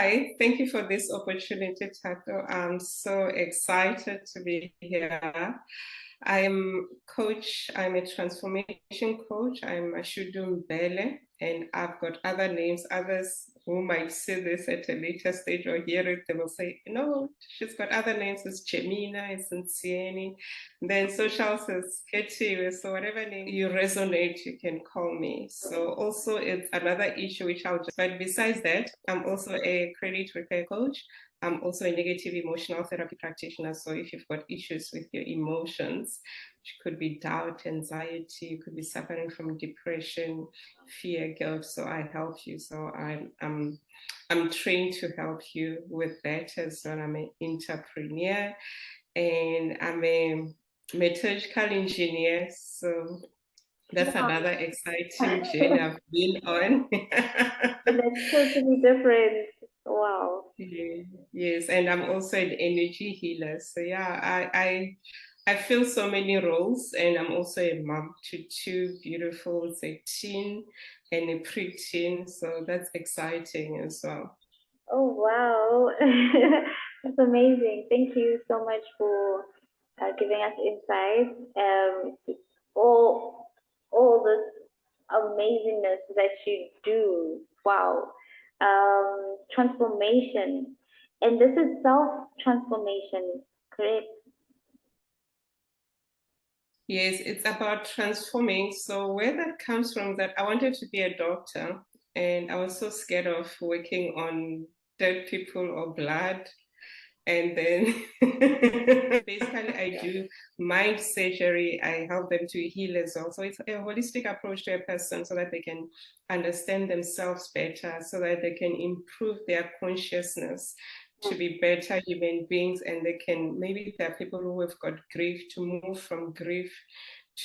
Hi, thank you for this opportunity, Tato. I'm so excited to be here. I'm a transformation coach. I'm Mashudu Mbhele, and I've got other names. Others who might see this at a later stage or hear it, they will say, no, she's got other names. It's Jemina, it's Ntsieni. Then social says Ketiwe. So whatever name you resonate, you can call me. So also it's another issue which I'll just, but besides that, I'm also a credit repair coach. I'm also a negative emotional therapy practitioner. So if you've got issues with your emotions, which could be doubt, anxiety, you could be suffering from depression, fear, guilt. So I help you. So I'm trained to help you with that as well. I'm an entrepreneur and I'm a metallurgical engineer. So that's another exciting journey I've been on. That's totally different. Wow. Yes, and I'm also an energy healer. So yeah, I feel so many roles, and I'm also a mom to two beautiful, a teen and a preteen. So that's exciting as well. Oh, wow. That's amazing. Thank you so much for giving us insight. All, all this amazingness that you do. Wow. Transformation. And this is self transformation, correct? Yes, it's about transforming. So where that comes from, that I wanted to be a doctor, and I was so scared of working on dead people or blood. And then basically I do mind surgery. I help them to heal as well. So it's a holistic approach to a person so that they can understand themselves better, so that they can improve their consciousness to be better human beings. And they can, maybe there are people who have got grief, to move from grief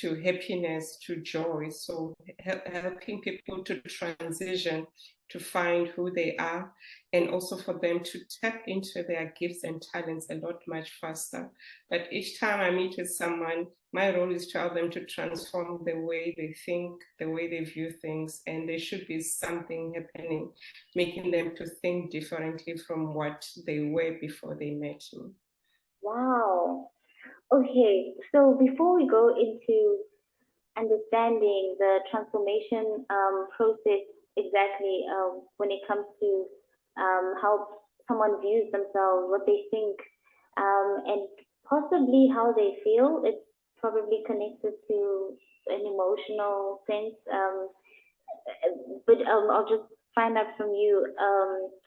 to happiness, to joy. So helping people to transition, to find who they are, and also for them to tap into their gifts and talents a lot much faster. But each time I meet with someone, my role is to help them to transform the way they think, the way they view things, and there should be something happening, making them to think differently from what they were before they met me. Wow. Okay, so before we go into understanding the transformation process exactly when it comes to how someone views themselves, what they think, and possibly how they feel. It's probably connected to an emotional sense. But I'll just find out from you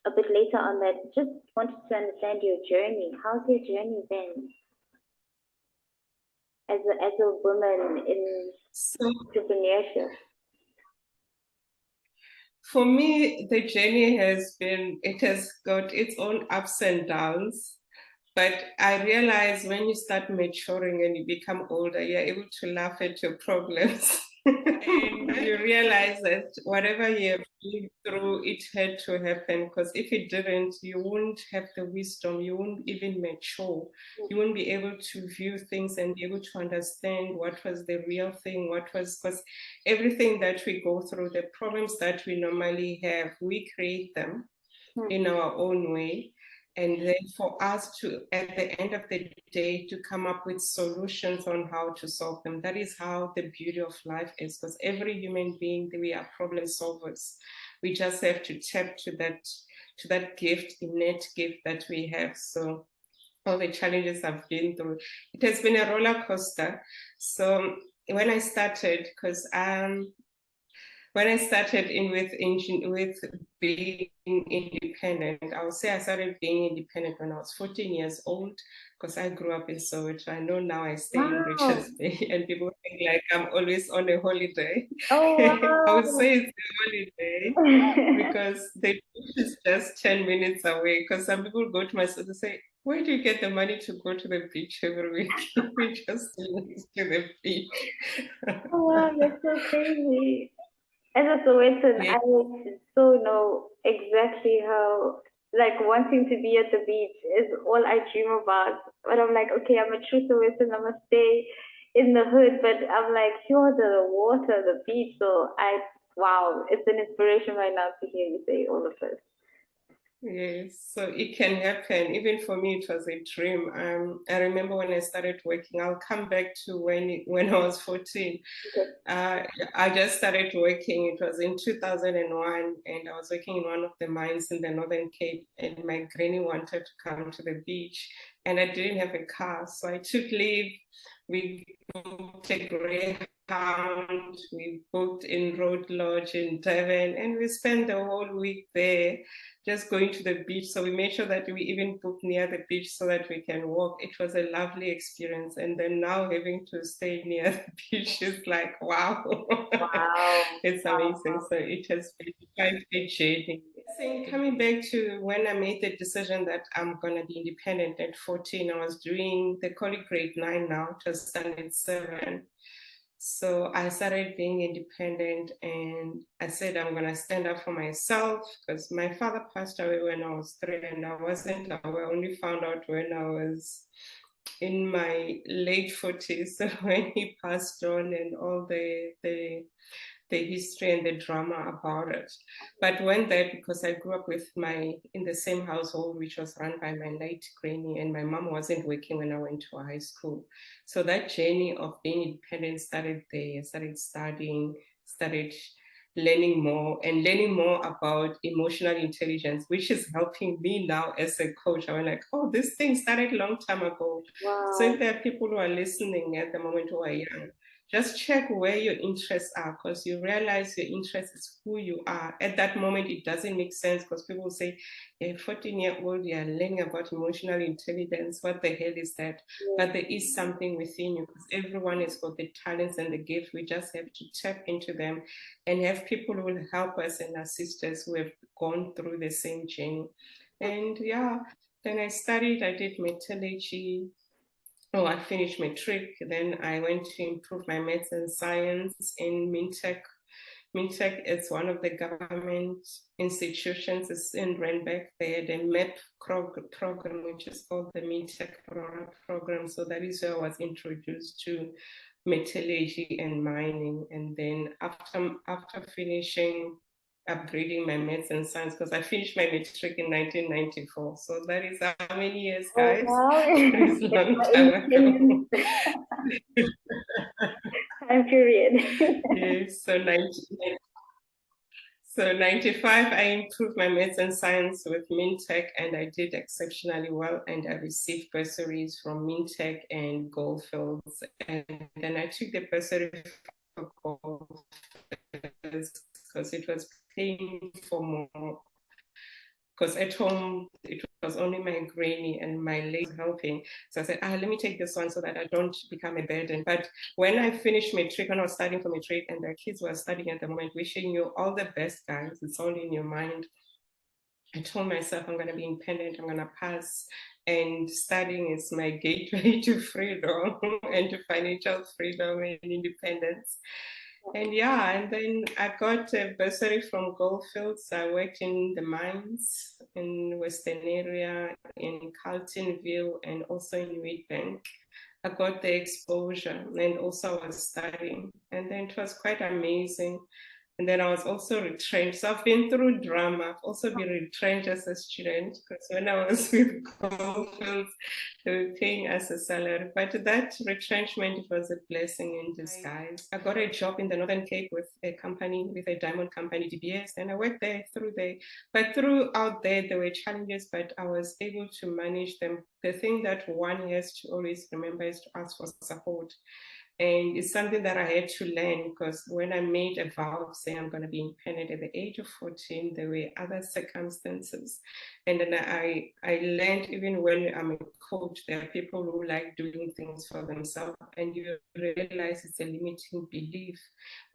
a bit later on that. Just wanted to understand your journey. How's your journey been as a woman in So entrepreneurship? for me, the journey it has got its own ups and downs. But I realize when you start maturing and you become older, you're able to laugh at your problems. And you realize that whatever you have been through, it had to happen. Because if it didn't, you wouldn't have the wisdom, you wouldn't even mature, you wouldn't be able to view things and be able to understand what was the real thing, what was, because everything that we go through, the problems that we normally have, we create them in our own way. And then for us to, at the end of the day, to come up with solutions on how to solve them. That is how the beauty of life is, because every human being, we are problem solvers. We just have to tap to that gift, innate gift that we have. So all the challenges I've been through, it has been a roller coaster. So when I started, because when I started with being independent, I would say I started being independent when I was 14 years old, because I grew up in Soweto. I know now I stay in Wow. Richards Bay, and people think like I'm always on a holiday. I would Oh, say it's a holiday wow. because the beach is just 10 minutes away. Because some people go to my school to say, where do you get the money to go to the beach every week? We just live to the beach. Oh, wow, that's so crazy. As a Sowetan, Yeah. I so know exactly how, like, wanting to be at the beach is all I dream about. But I'm like, okay, I'm a true Sowetan, I must stay in the hood. But I'm like, you're the water, the beach. So wow, it's an inspiration right now to hear you say all of this. Yes, so it can happen. Even for me, it was a dream. I remember when I started working. I'll come back to when I was 14. Okay. Uh, I just started working. It was in 2001, and I was working in one of the mines in the Northern Cape. And my granny wanted to come to the beach, and I didn't have a car, so I took leave. We booked a Greyhound. We booked in Road Lodge in Devon, and we spent the whole week there just going to the beach. So we made sure that we even booked near the beach so that we can walk. It was a lovely experience. And then now having to stay near the beach is like, wow, Wow. it's amazing. So it has been quite a journey. Saying, coming back to when I made the decision that I'm going to be independent at 14, I was doing, they call it grade 9 now, just standard 7. So I started being independent and I said, I'm going to stand up for myself because my father passed away when I was 3 and I wasn't aware. I only found out when I was in my late 40s when he passed on and all the history and the drama about it. But when that, because I grew up with in the same household, which was run by my late granny, and my mom wasn't working when I went to high school. So that journey of being independent started there. I started studying, started learning more about emotional intelligence, which is helping me now as a coach. I'm like, oh, this thing started a long time ago. So Wow. if there are people who are listening at the moment who are young, just check where your interests are because you realize your interest is who you are. At that moment, it doesn't make sense because people say, a 14-year-old, you're learning about emotional intelligence. What the hell is that? Yeah. But there is something within you because everyone has got the talents and the gifts. We just have to tap into them and have people who will help us and assist us who have gone through the same journey. And yeah, then I did metallurgy. Oh, I finished matric. Then I went to improve my maths and science in Mintech. Mintech is one of the government institutions. It's in Randburg. They had a program, which is called the Mintech program. So that is where I was introduced to metallurgy and mining. And then after finishing upgrading my maths and science, because I finished my matric in 1994. So that is how many years, Oh, guys? wow. That is a That's long my time ago. independence time period. Yes, so 95, I improved my maths and science with Mintech, and I did exceptionally well. And I received bursaries from Mintech and Goldfields. And then I took the bursary for Goldfields because it was paying for more because at home it was only my granny and my lady helping. So I said, let me take this one so that I don't become a burden. But when I finished matric, when I was studying for matric and the kids were studying at the moment, wishing you all the best, guys. It's all in your mind. I told myself I'm going to be independent, I'm going to pass, and studying is my gateway to freedom and to financial freedom and independence. And yeah, and then I got a bursary from Goldfields. I worked in the mines in Western area, in Carltonville, and also in Wheatbank. I got the exposure and also I was studying. And then it was quite amazing. And then I was also retrenched. So I've been through drama. I've also been retrenched as a student because when I was with Goldfields, they were paying us a salary. But that retrenchment was a blessing in disguise. I got a job in the Northern Cape with a company, with a diamond company, DBS, and I worked there but throughout there were challenges, but I was able to manage them. The thing that one has to always remember is to ask for support. And it's something that I had to learn because when I made a vow of saying I'm going to be independent at the age of 14, there were other circumstances. And then I learned even when I'm a coach, there are people who like doing things for themselves. And you realize it's a limiting belief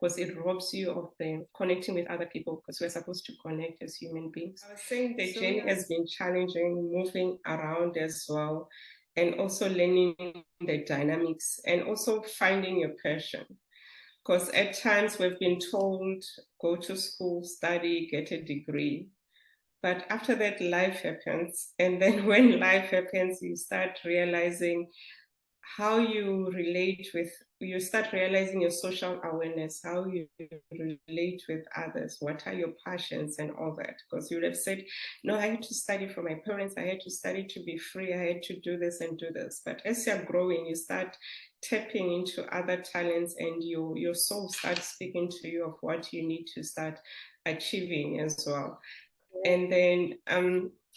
because it robs you of the connecting with other people because we're supposed to connect as human beings. I was saying the journey has been challenging, moving around as well and also learning the dynamics and also finding your passion. Because at times we've been told, go to school, study, get a degree. But after that, life happens. And then when life happens, you start realizing how you relate with you start realizing your social awareness, how you relate with others, what are your passions and all that. Because you would have said, no, I had to study for my parents, I had to study to be free, I had to do this and do this. But as you're growing, you start tapping into other talents, and your soul starts speaking to you of what you need to start achieving as well. And then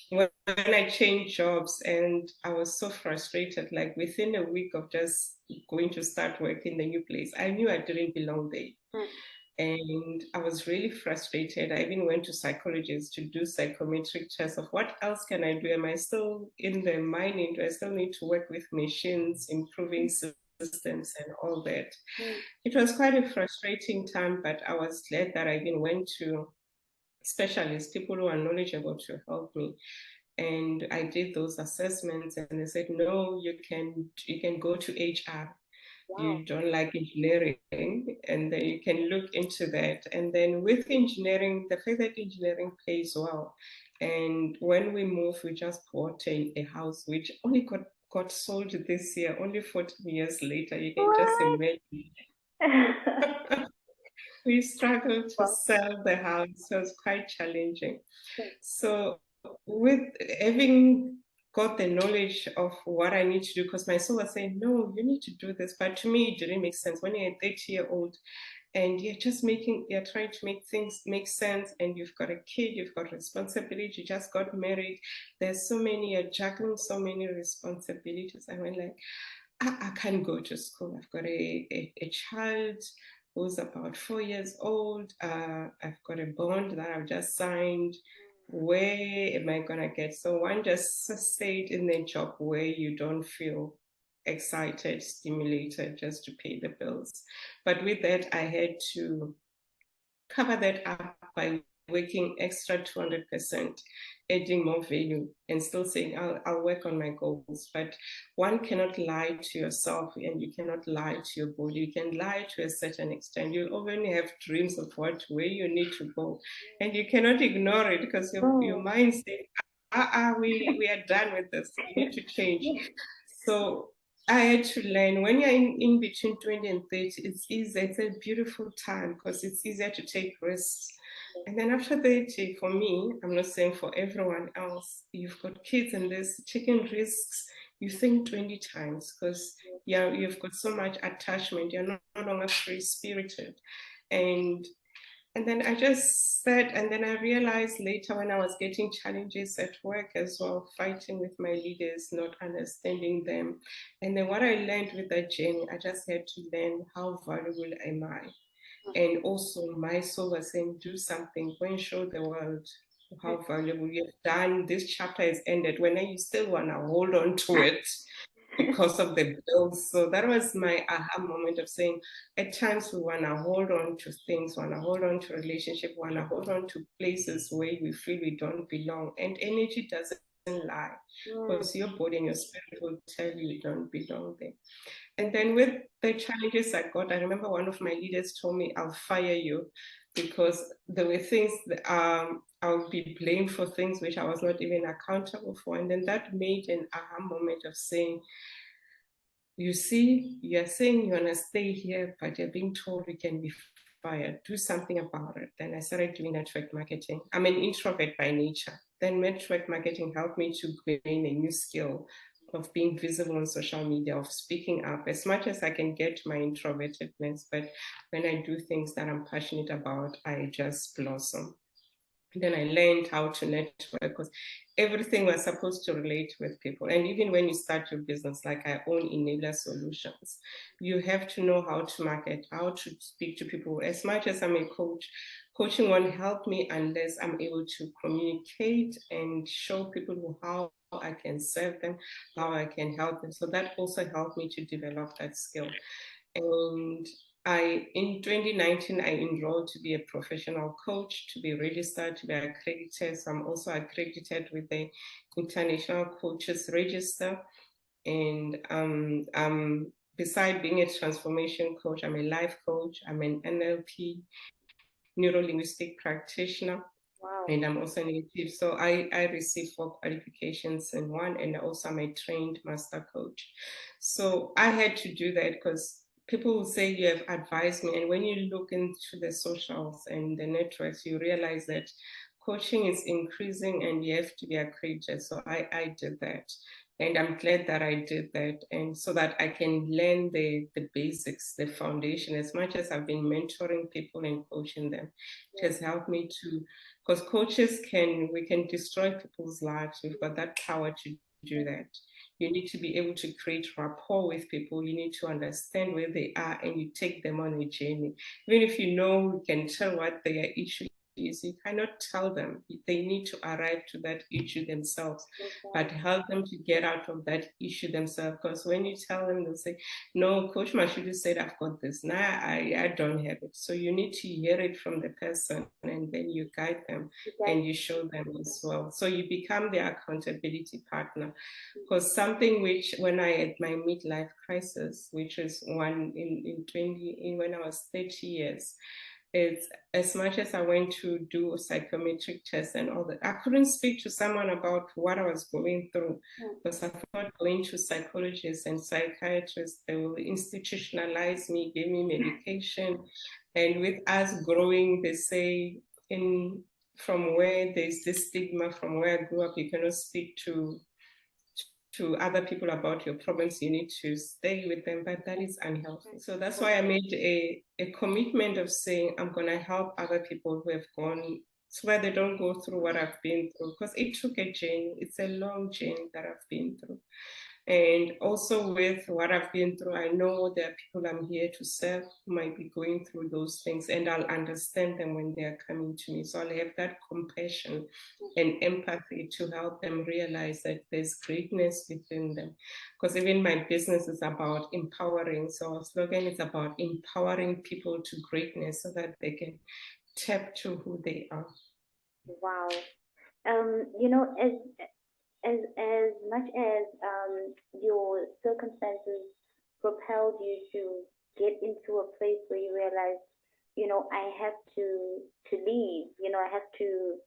when I changed jobs, and I was so frustrated, like within a week of just going to start work in the new place, I knew I didn't belong there. And I was really frustrated. I even went to psychologists to do psychometric tests of what else can I do? Am I still in the mining? Do I still need to work with machines, improving systems and all that? It was quite a frustrating time, but I was glad that I even went to specialists, people who are knowledgeable, to help me. And I did those assessments, and they said, no, you can go to HR. Wow. You don't like engineering, and then you can look into that. And then with engineering, the fact that engineering pays well. And when we moved, we just bought a house which only got sold this year, only 14 years later. You can just imagine. We struggled to sell the house, so it was quite challenging. So with having got the knowledge of what I need to do, because my soul was saying, no, you need to do this. But to me, it didn't make sense. When you're a 30-year-old and you're trying to make things make sense, and you've got a kid, you've got responsibility, you just got married, you're juggling so many responsibilities. I went like, I can't go to school. I've got a child who's about 4 years old. I've got a bond that I've just signed. Where am I gonna get? So one just stayed in a job where you don't feel excited, stimulated, just to pay the bills. But with that, I had to cover that up by working extra 200%, adding more value, and still saying, I'll work on my goals. But one cannot lie to yourself, and you cannot lie to your body. You can lie to a certain extent. You'll only have dreams of where you need to go. And you cannot ignore it, because your mind says, we are done with this. We need to change. So I had to learn, when you're in between 20 and 30, it's easy. It's a beautiful time, because it's easier to take risks. And then after 30, for me, I'm not saying for everyone else, you've got kids and this taking risks, you think 20 times, because you've got so much attachment. You're no longer free-spirited. And then I just said, and then I realized later when I was getting challenges at work as well, fighting with my leaders, not understanding them. And then what I learned with that journey, I just had to learn, how valuable am I? And also my soul was saying, do something, go and show the world how valuable you've done. This chapter is ended. When you still want to hold on to it because of the bills. So that was my aha moment of saying, at times we want to hold on to things, want to hold on to relationship, want to hold on to places where we feel we don't belong. And energy doesn't lie, because your body and your spirit will tell you don't belong there. And then with the challenges I got, I remember one of my leaders told me, I'll fire you, because there were things that I'll be blamed for things which I was not even accountable for. And then that made an aha moment of saying, you see, you're saying you want to stay here, but you're being told you can be fired. Do something about it. Then I started doing network marketing. I'm an introvert by nature. Then network marketing helped me to gain a new skill of being visible on social media, of speaking up, as much as I can get my introvertedness. But when I do things that I'm passionate about, I just blossom. Then I learned how to network, because everything was supposed to relate with people. And even when you start your business, like I own Enabler Solutions, you have to know how to market, how to speak to people. As much as I'm a coach, coaching won't help me unless I'm able to communicate and show people how I can serve them, how I can help them. So that also helped me to develop that skill. And in 2019, I enrolled to be a professional coach, to be registered, to be accredited. So I'm also accredited with the International Coaches Register. And beside being a transformation coach, I'm a life coach. I'm an NLP, neuro-linguistic practitioner. Wow. And I'm also a native. So I received 4 qualifications in one, and also I'm a trained master coach. So I had to do that, because people will say you have advised me, and when you look into the socials and the networks, you realize that coaching is increasing and you have to be accredited. So I did that. And I'm glad that I did that. And so that I can learn the basics, the foundation. As much as I've been mentoring people and coaching them, it has helped me to, because we can destroy people's lives. We've got that power to do that. You need to be able to create rapport with people. You need to understand where they are and you take them on a journey. Even if you know, you can tell what their issue is, you cannot tell them. They need to arrive to that issue themselves, but help them to get out of that issue themselves. Because when you tell them, they'll say, no, Coach Mashudu said, I've got this. Nah, I don't have it. So you need to hear it from the person and then you guide them and you show them as well. So you become their accountability partner. Because something which, when I had my midlife crisis, which was one when I was 30 years, it's as much as I went to do psychometric tests and all that, I couldn't speak to someone about what I was going through because I thought going to psychologists and psychiatrists, they will institutionalize me, give me medication. And with us growing, they say from where there's this stigma, from where I grew up, you cannot speak to other people about your problems, you need to stay with them, but that is unhealthy. So that's why I made a commitment of saying, I'm going to help other people who have gone, so that they don't go through what I've been through, because it took a journey. It's a long journey that I've been through. And also with what I've been through, I know there are people I'm here to serve who might be going through those things, and I'll understand them when they're coming to me. So I'll have that compassion and empathy to help them realize that there's greatness within them. Because even my business is about empowering. So our slogan is about empowering people to greatness so that they can tap to who they are. Wow. You know, as much as your circumstances propelled you to get into a place where you realize, you know, I have to leave, you know, I have to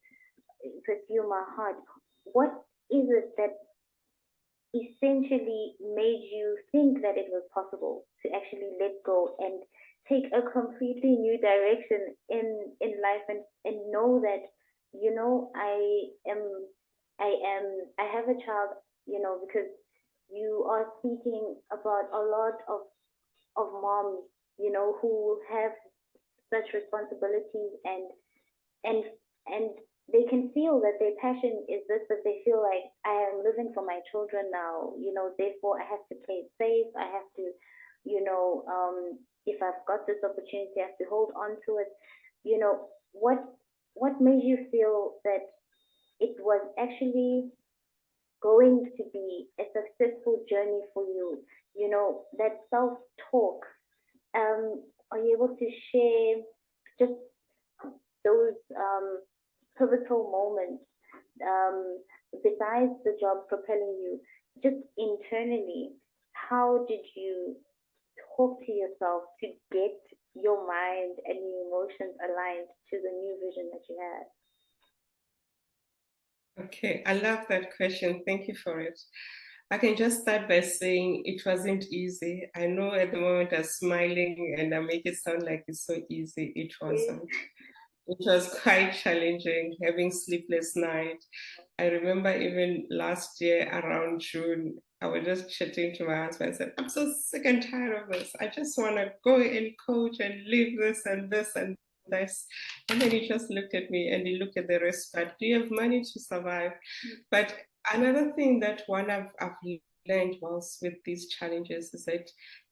pursue my heart. What is it that essentially made you think that it was possible to actually let go and take a completely new direction in life, and know that, you know, I have a child, you know, because you are speaking about a lot of moms, you know, who have such responsibilities, and and they can feel that their passion is this, but they feel like, I am living for my children now, you know, therefore I have to play it safe. I have to, you know, if I've got this opportunity, I have to hold on to it. You know, what made you feel that it was actually going to be a successful journey for you? You know, that self-talk. Are you able to share just those pivotal moments, besides the job propelling you, just internally? How did you talk to yourself to get your mind and your emotions aligned to the new vision that you had? Okay, I love that question. Thank you for it. I can just start by saying it wasn't easy. I know at the moment I'm smiling and I make it sound like it's so easy. It wasn't. It was quite challenging, having sleepless night. I remember even last year around June, I was just chatting to my husband. I said, I'm so sick and tired of this. I just want to go and coach and leave this and this and this. And then he just looked at me and he looked at the rest, but do you have money to survive? But another thing that I've learned whilst with these challenges is that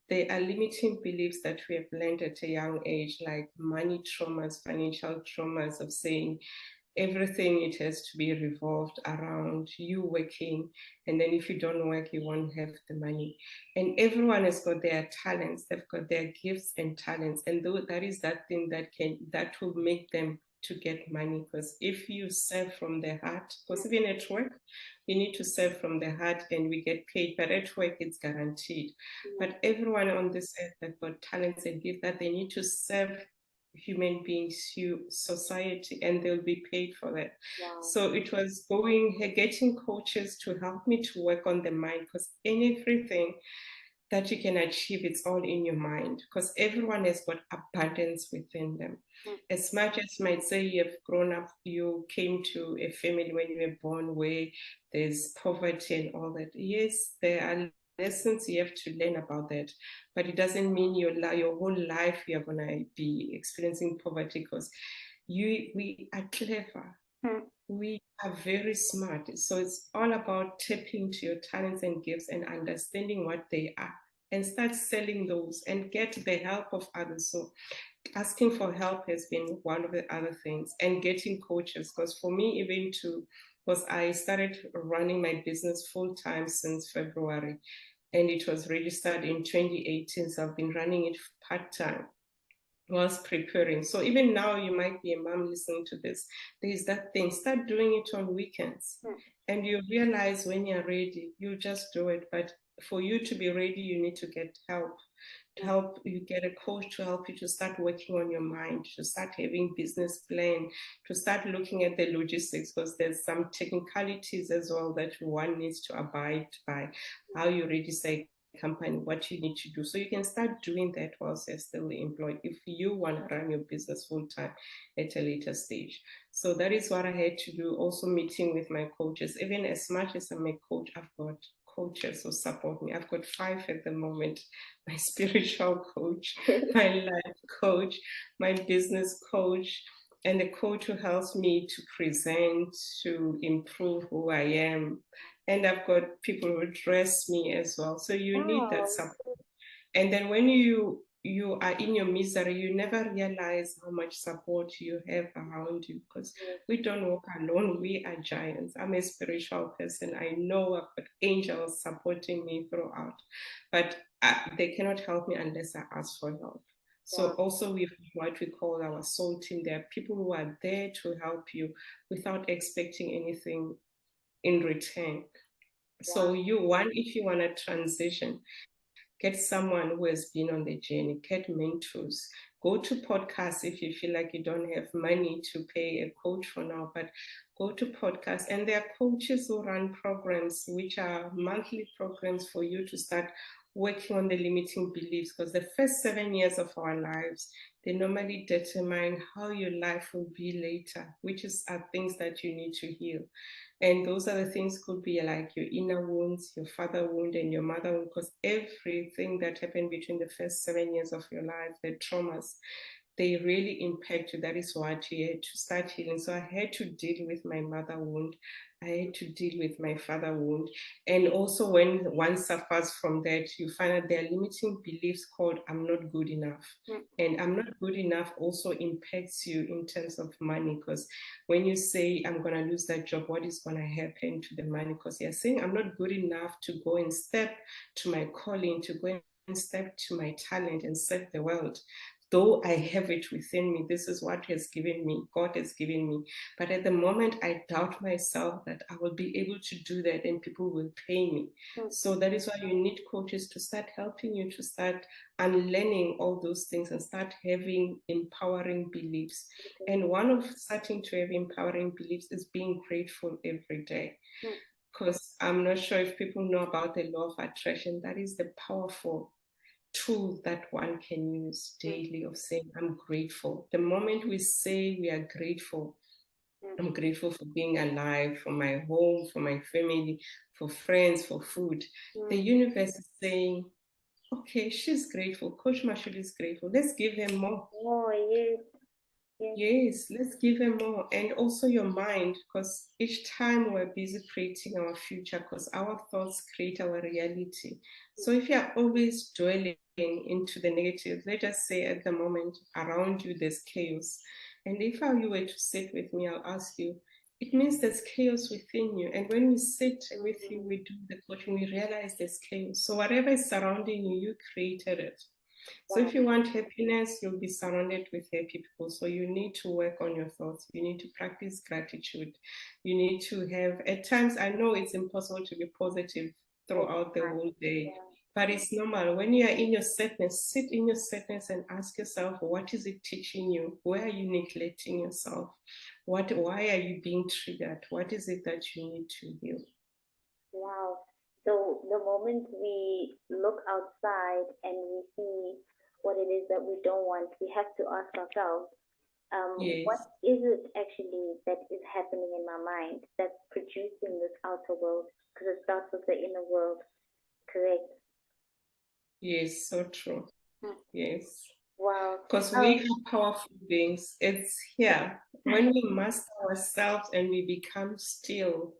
there are limiting beliefs that we have learned at a young age, like money traumas, financial traumas of saying everything, it has to be revolved around you working, and then if you don't work you won't have the money. And everyone has got their talents, they've got their gifts and talents, and that is that thing that will make them to get money. Because if you serve from the heart, because even at work we need to serve from the heart and we get paid, but at work it's guaranteed. But everyone on this earth, they've got talents and gifts that they need to serve human beings to society, and they'll be paid for that. Wow. So it was getting coaches to help me to work on the mind, because everything, that you can achieve, it's all in your mind, because everyone has got abundance within them. As much as you might say you have grown up, you came to a family when you were born where there's poverty and all that. Yes, there are lessons you have to learn about that, but it doesn't mean your whole life you're gonna be experiencing poverty, because we are clever. We are very smart. So it's all about tapping into your talents and gifts and understanding what they are and start selling those and get the help of others. So asking for help has been one of the other things, and getting coaches. Because for me, even to, because I started running my business full time since February, and it was registered in 2018. So I've been running it part time whilst preparing. So even now, you might be a mom listening to this. There's that thing. Start doing it on weekends, and you realize when you're ready, you just do it. But for you to be ready, you need to get help. To help you get a coach to help you to start working on your mind, to start having business plan, to start looking at the logistics, because there's some technicalities as well that one needs to abide by. How you register a company, what you need to do. So you can start doing that whilst you're still employed if you want to run your business full time at a later stage. So that is what I had to do. Also meeting with my coaches. Even as much as I'm a coach, I've got coaches who support me. I've got 5 at the moment: my spiritual coach, my life coach, my business coach, and the coach who helps me to present, to improve who I am. And I've got people who dress me as well. So you need that support. And then when you are in your misery, you never realize how much support you have around you, because we don't walk alone. We are giants. I'm a spiritual person. I know I've got angels supporting me throughout, but they cannot help me unless I ask for help. So also we have what we call our soul team. There are people who are there to help you without expecting anything in return. So if you want to transition, get someone who has been on the journey, get mentors, go to podcasts if you feel like you don't have money to pay a coach for now, but go to podcasts. And there are coaches who run programs, which are monthly programs for you to start working on the limiting beliefs, because the first 7 years of our lives, they normally determine how your life will be later, which are things that you need to heal. And those are the things could be like your inner wounds, your father wound, and your mother wound, because everything that happened between the first 7 years of your life, the traumas, they really impact you. That is what you had to start healing. So I had to deal with my mother wound. I had to deal with my father wound. And also when one suffers from that, you find out there are limiting beliefs called I'm not good enough. And I'm not good enough also impacts you in terms of money, because when you say I'm going to lose that job, what is going to happen to the money? Because you're saying I'm not good enough to go and step to my calling, to go and step to my talent and serve the world. Though I have it within me, this is what has given me, God has given me. But at the moment, I doubt myself that I will be able to do that and people will pay me. So that is why you need coaches to start helping you to start unlearning all those things and start having empowering beliefs. And one of starting to have empowering beliefs is being grateful every day. Because I'm not sure if people know about the law of attraction. That is the powerful tool that one can use daily of saying, I'm grateful. The moment we say we are grateful, I'm grateful for being alive, for my home, for my family, for friends, for food. The universe is saying, okay, she's grateful. Coach Mashudu is grateful. Let's give her more. Oh, yes. Yes, let's give her more. And also your mind, because each time we're busy creating our future, because our thoughts create our reality. So if you're always dwelling into the negative, let us say at the moment around you there's chaos. And if you were to sit with me, I'll ask you, it means there's chaos within you. And when we sit with you, we do the coaching, we realize there's chaos. So whatever is surrounding you, you created it. So if you want happiness, you'll be surrounded with happy people. So you need to work on your thoughts. You need to practice gratitude. You need to have, at times, I know it's impossible to be positive throughout the whole day, but it's normal. When you are in your sadness, sit in your sadness and ask yourself, what is it teaching you? Where are you neglecting yourself? Why are you being triggered? What is it that you need to heal? Wow. So the moment we look outside and we see what it is that we don't want, we have to ask ourselves, what Yes. is it actually that is happening in my mind that's producing this outer world? Because it starts with the inner world, correct? Yes, so true. Hmm. Yes. Wow. Because we Um, are powerful beings. It's here. When we master ourselves and we become still,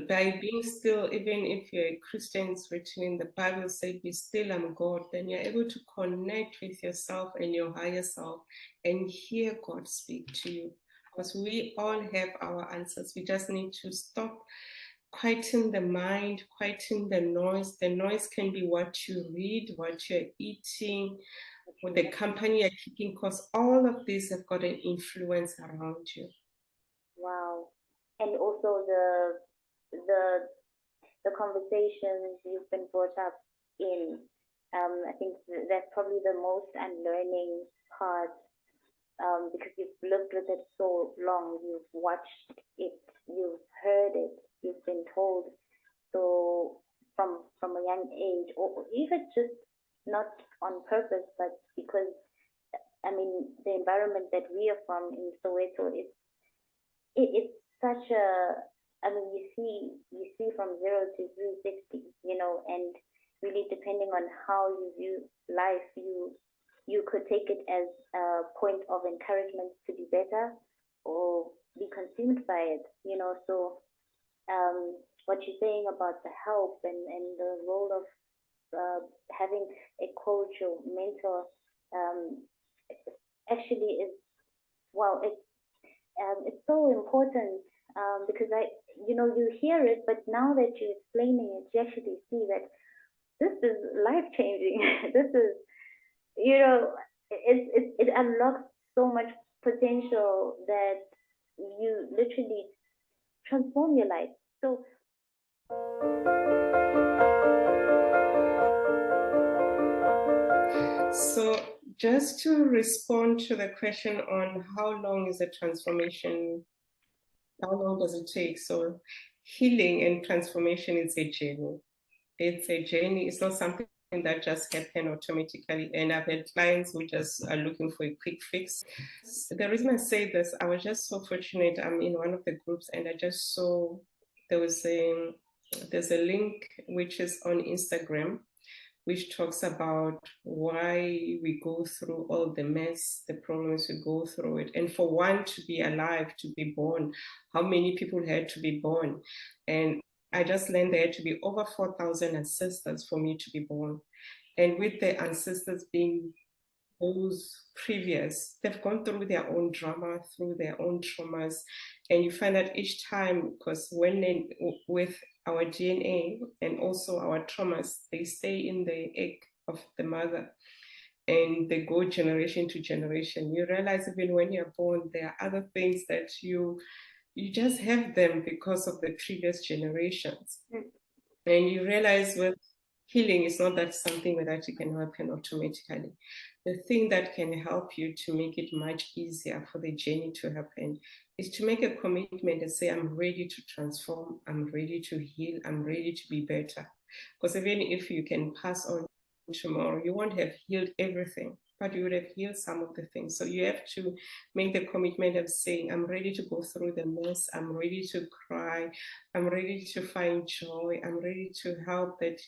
by being still, even if you're a Christian, it's written in the Bible, say, be still, I'm God, then you're able to connect with yourself and your higher self and hear God speak to you. Because we all have our answers. We just need to stop, quieten the mind, quieten the noise. The noise can be what you read, what you're eating, with the company you're keeping, because all of these have got an influence around you. wow. And also the the conversations you've been brought up in. I think that's probably the most unlearning part, because you've lived with it so long, you've watched it, you've heard it, you've been told. So from a young age, or even just not on purpose, but because I mean the environment that we are from in Soweto, it's such a, I mean you see from 0 to 360, and really depending on how you view life, you could take it as a point of encouragement to be better or be consumed by it. So what you're saying about the help and the role of having a coach or mentor, um, actually is, well, it's so important, because you hear it, but now that you're explaining it, you actually see that this is life changing. This is, you know, it unlocks so much potential that you literally transform your life. So So, just to respond to the question on how long is a transformation, how long does it take? So, healing and transformation is a journey. It's a journey. It's not something that just happen automatically. And I've had clients who just are looking for a quick fix. The reason I say this, I was just so fortunate. I'm in one of the groups, and I just saw there was there's a link which is on Instagram, which talks about why we go through all the mess, the problems we go through it. And for one to be alive, to be born, how many people had to be born? And I just learned there had to be over 4,000 ancestors for me to be born. And with the ancestors being those previous, they've gone through their own drama, through their own traumas. And you find that each time, because with our DNA and also our traumas, they stay in the egg of the mother and they go generation to generation. You realize even when you're born, there are other things that you just have them because of the previous generations. And you realize with healing, it's not that something that you can happen automatically. The thing that can help you to make it much easier for the journey to happen is to make a commitment and say, I'm ready to transform, I'm ready to heal, I'm ready to be better. Because even if you can pass on tomorrow, you won't have healed everything, but you would have healed some of the things. So you have to make the commitment of saying, I'm ready to go through the mess, I'm ready to cry, I'm ready to find joy, I'm ready to help that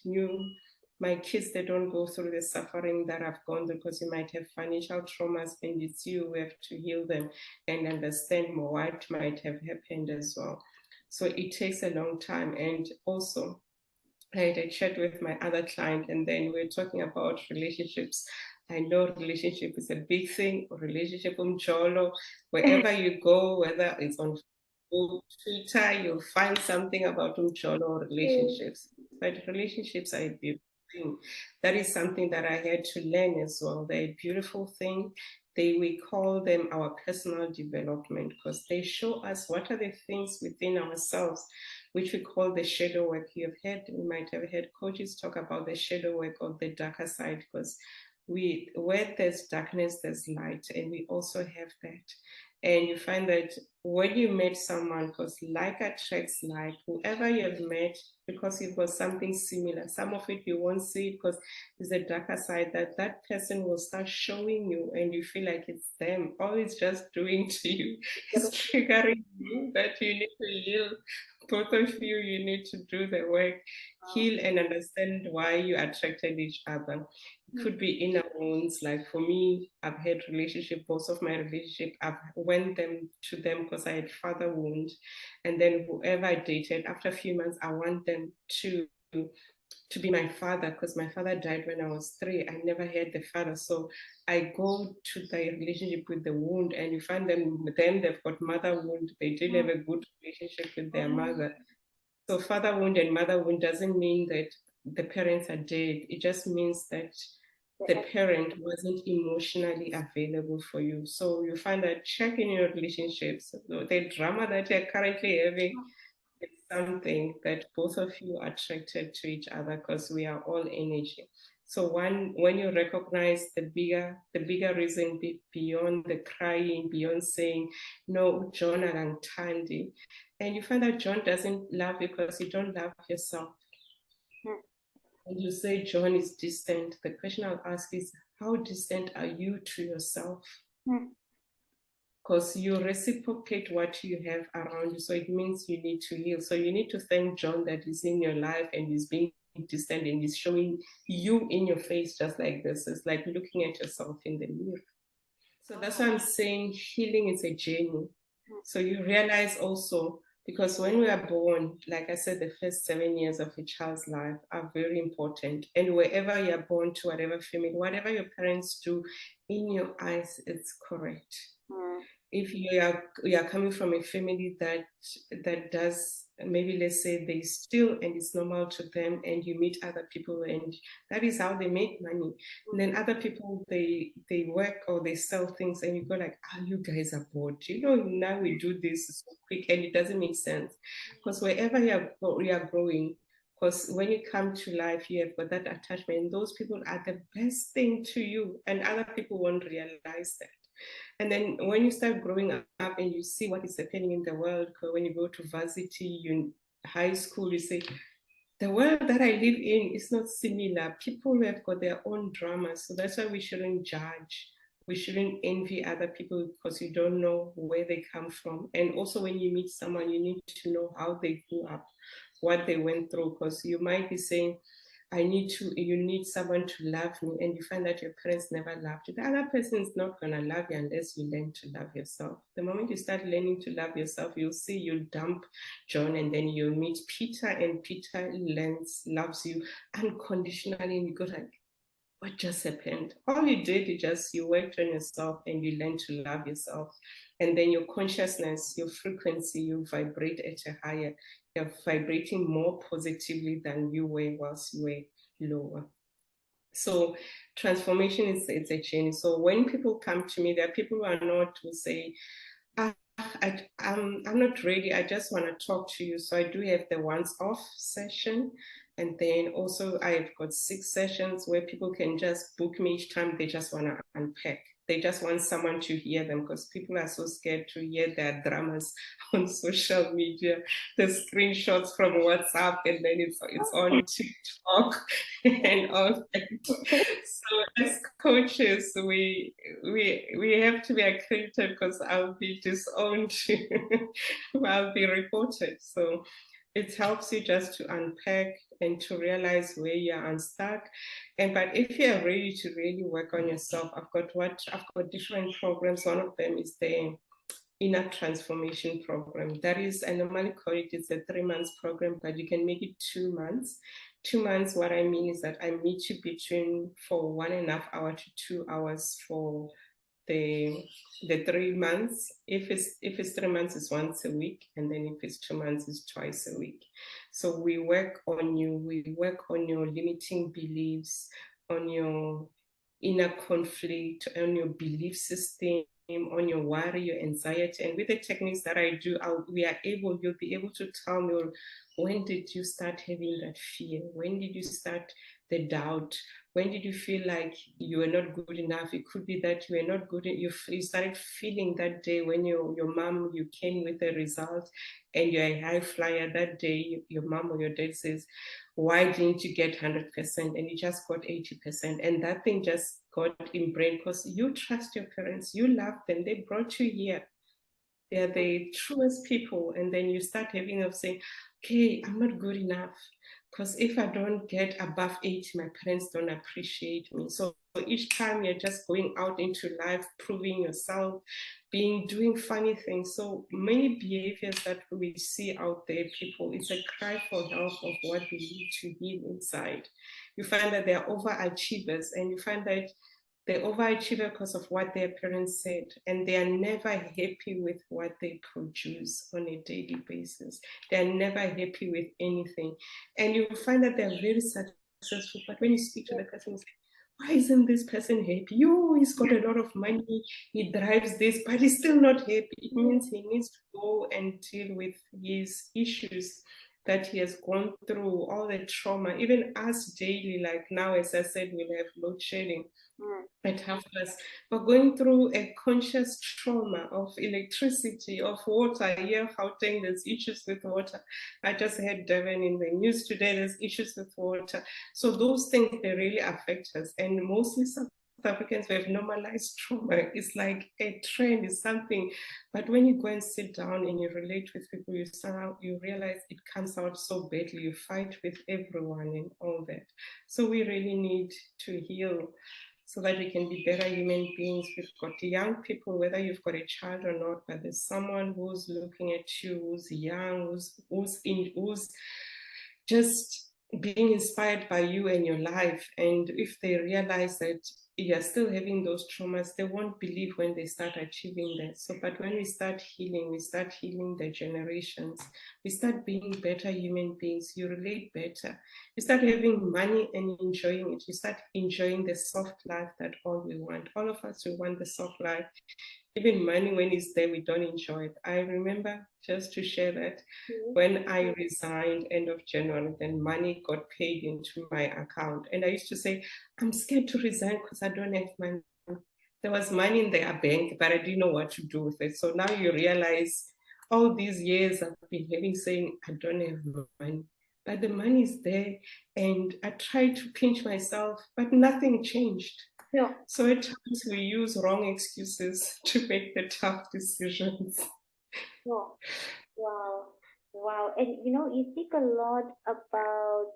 my kids, they don't go through the suffering that I've gone through, because you might have financial traumas and it's you who have to heal them and understand more what might have happened as well. So it takes a long time. And also, I had a chat with my other client, and then we are talking about relationships. I know relationship is a big thing, relationship umjolo, wherever you go, whether it's on Twitter, you'll find something about umjolo or relationships. But relationships are a beautiful thing. That is something that I had to learn as well. They're a beautiful thing. We call them our personal development, because they show us what are the things within ourselves which we call the shadow work. You might have heard coaches talk about the shadow work of the darker side, because where there's darkness, there's light, and we also have that. And you find that when you met someone, because like attracts like, whoever you have met, because you've got something similar, some of it you won't see because there's a darker side that that person will start showing you and you feel like it's them. All it's just doing to you is triggering you, but you need to heal. Both of you, you need to do the work, heal and understand why you attracted each other. It could be inner wounds. Like for me, I've had relationship, most of my relationship, I've went them to them because I had father wound. And then whoever I dated, after a few months, I want them to be my father because my father died when I was 3. I never had the father. So I go to the relationship with the wound and you find them, then they've got mother wound. They didn't have a good relationship with their mother. So father wound and mother wound doesn't mean that the parents are dead. It just means that the parent wasn't emotionally available for you. So you find that check in your relationships, the drama that you're currently having is something that both of you are attracted to each other because we are all energy. So when you recognize the bigger reason beyond the crying, beyond saying, no, John Tandi, and you find that John doesn't love you because you don't love yourself. And you say John is distant, the question I'll ask is, how distant are you to yourself? Because you reciprocate what you have around you. So it means you need to heal. So you need to thank John that is in your life and is being distant and is showing you in your face just like this. It's like looking at yourself in the mirror. So that's why I'm saying healing is a journey. So you realize also, because when we are born, like I said, the first 7 years of a child's life are very important. And wherever you're born to, whatever family, whatever your parents do, in your eyes, it's correct. If you are coming from a family that does, maybe let's say they steal and it's normal to them, and you meet other people and that is how they make money. And then other people, they work or they sell things and you go like, you guys are bored, now we do this so quick and it doesn't make sense. Because wherever you are growing, because when you come to life, you have got that attachment. Those people are the best thing to you, and other people won't realize that. And then when you start growing up and you see what is happening in the world, when you go to varsity, high school, you say, the world that I live in is not similar. People have got their own drama. So that's why we shouldn't judge. We shouldn't envy other people because you don't know where they come from. And also when you meet someone, you need to know how they grew up, what they went through, because you might be saying, you need someone to love me, and you find that your parents never loved you. The other person is not going to love you unless you learn to love yourself. The moment you start learning to love yourself, you'll see you'll dump John and then you'll meet Peter, and Peter loves you unconditionally, and you go like, what just happened? All you did is you worked on yourself and you learned to love yourself. And then your consciousness, your frequency, you vibrate at a higher, you're vibrating more positively than you were whilst you were lower. So transformation it's a journey. So when people come to me, there are people who are not, who say, I'm not ready. I just want to talk to you. So I do have the once off session. And then also I've got 6 sessions where people can just book me each time they just want to unpack. They just want someone to hear them because people are so scared to hear their dramas on social media, the screenshots from WhatsApp, and then it's on TikTok and all that. So as coaches, we have to be accredited because I'll be disowned, I'll be reported. So it helps you just to unpack and to realize where you are unstuck. But if you are ready to really work on yourself, I've got different programs. One of them is the inner transformation program. That is, I normally call it's a 3 months program, but you can make it 2 months. 2 months, what I mean is that I meet you for 1.5 hours to 2 hours for the 3 months. If it's 3 months, it's once a week, and then if it's 2 months, it's twice a week. So we work on your limiting beliefs, on your inner conflict, on your belief system, on your worry, your anxiety. And with the techniques that I do, you'll be able to tell me, when did you start having that fear? When did you start the doubt? When did you feel like you were not good enough? It could be that you were not good. You started feeling that day when your mom, you came with a result and you're a high flyer that day, your mom or your dad says, why didn't you get 100%? And you just got 80%. And that thing just got ingrained because you trust your parents, you love them, they brought you here. They're the truest people. And then you start having of saying, okay, I'm not good enough. Because if I don't get above 80, my parents don't appreciate me. So each time you're just going out into life, proving yourself, doing funny things. So many behaviors that we see out there, people, it's a cry for help of what they need to heal inside. You find that they're overachievers, and you find that they overachieve because of what their parents said, and they are never happy with what they produce on a daily basis. They are never happy with anything. And you find that they're very successful, but when you speak to the person, you say, why isn't this person happy? He's got a lot of money, he drives this, but he's still not happy. It means he needs to go and deal with his issues that he has gone through, all the trauma. Even us daily, like now, as I said, we'll have load shedding at half past. We're going through a conscious trauma of electricity, of water. Here, Gauteng, there's issues with water. I just heard Devon in the news today, there's issues with water. So those things, they really affect us. And mostly South Africans, we have normalized trauma. It's like a trend, is something. But when you go and sit down and you relate with people, you realize it comes out so badly. You fight with everyone and all that. So we really need to heal so that we can be better human beings. We've got young people, whether you've got a child or not, but there's someone who's looking at you, who's young, who's just being inspired by you and your life. And if they realize that you're still having those traumas, they won't believe when they start achieving that. So, but when we start healing the generations, we start being better human beings, you relate better, you start having money and enjoying it, you start enjoying the soft life that all we want. All of us, we want the soft life. Even money, when it's there, we don't enjoy it. I remember, just to share that, when I resigned end of January, then money got paid into my account. And I used to say, I'm scared to resign because I don't have money. There was money in their bank, but I didn't know what to do with it. So now you realize all these years I've been having saying, I don't have money. But the money is there. And I tried to pinch myself, but nothing changed. Yeah. So at times we use wrong excuses to make the tough decisions. Wow. Wow. Wow. And you speak a lot about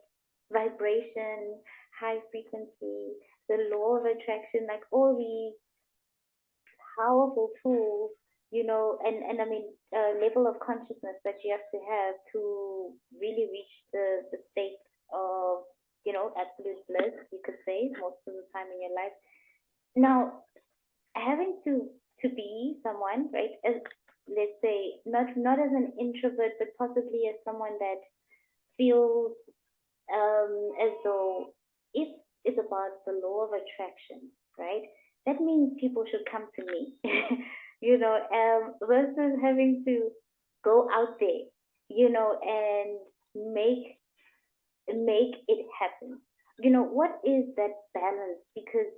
vibration, high frequency, the law of attraction, like all these powerful tools, and I mean, level of consciousness that you have to have to really reach the state of, absolute bliss, you could say, most of the time in your life. Now, having to be someone, right, as let's say, not as an introvert, but possibly as someone that feels as though if it's about the law of attraction, right? That means people should come to me, versus having to go out there, and make it happen. What is that balance? Because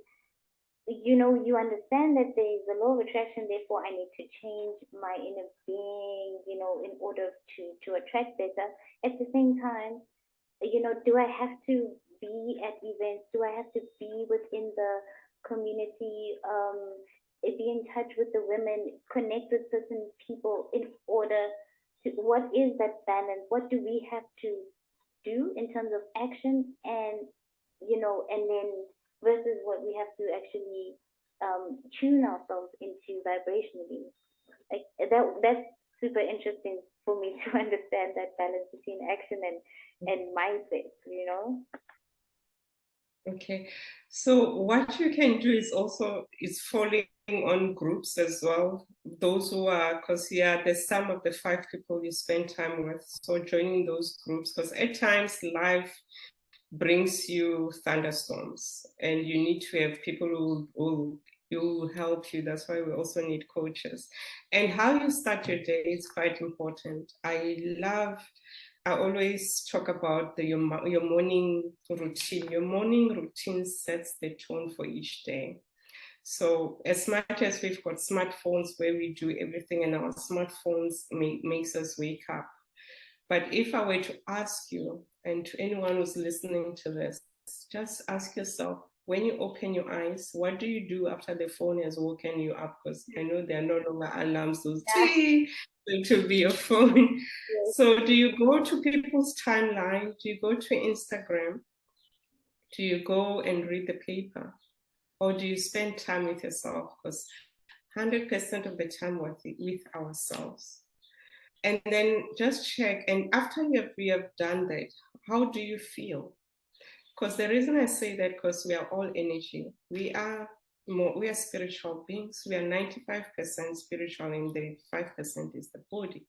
you understand that there is a law of attraction, therefore I need to change my inner being, in order to attract better. At the same time, do I have to be at events? Do I have to be within the community, be in touch with the women, connect with certain people in order to, what is that balance? What do we have to do in terms of action and, and then versus what we have to actually tune ourselves into vibrationally? Like that's super interesting for me to understand that balance between action and mindset. Okay, so what you can do is falling on groups as well. Those who are, because there's some of the 5 people you spend time with. So joining those groups, because at times life brings you thunderstorms, and you need to have people who help you. That's why we also need coaches. And how you start your day is quite important. I love I always talk about your morning routine. Your morning routine sets the tone for each day. So as much as we've got smartphones where we do everything and our smartphones makes us wake up. But if I were to ask you, and to anyone who's listening to this, just ask yourself, when you open your eyes, what do you do after the phone has woken you up? Because I know there are no longer alarms, those to be your phone. Yes. So do you go to people's timeline? Do you go to Instagram? Do you go and read the paper? Or do you spend time with yourself? Because 100% of the time we're with ourselves. And then just check. And after you have done that, how do you feel? Because the reason I say that, because we are all energy. We are spiritual beings. We are 95% spiritual, and the 5% is the body.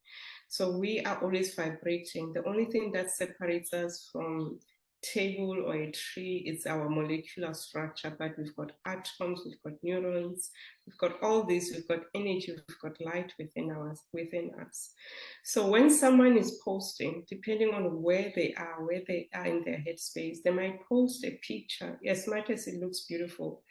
So we are always vibrating. The only thing that separates us from table or a tree is our molecular structure, but we've got atoms, we've got neurons, we've got all this, we've got energy, we've got light within us. So when someone is posting, depending on where they are in their headspace, they might post a picture as much as it looks beautiful.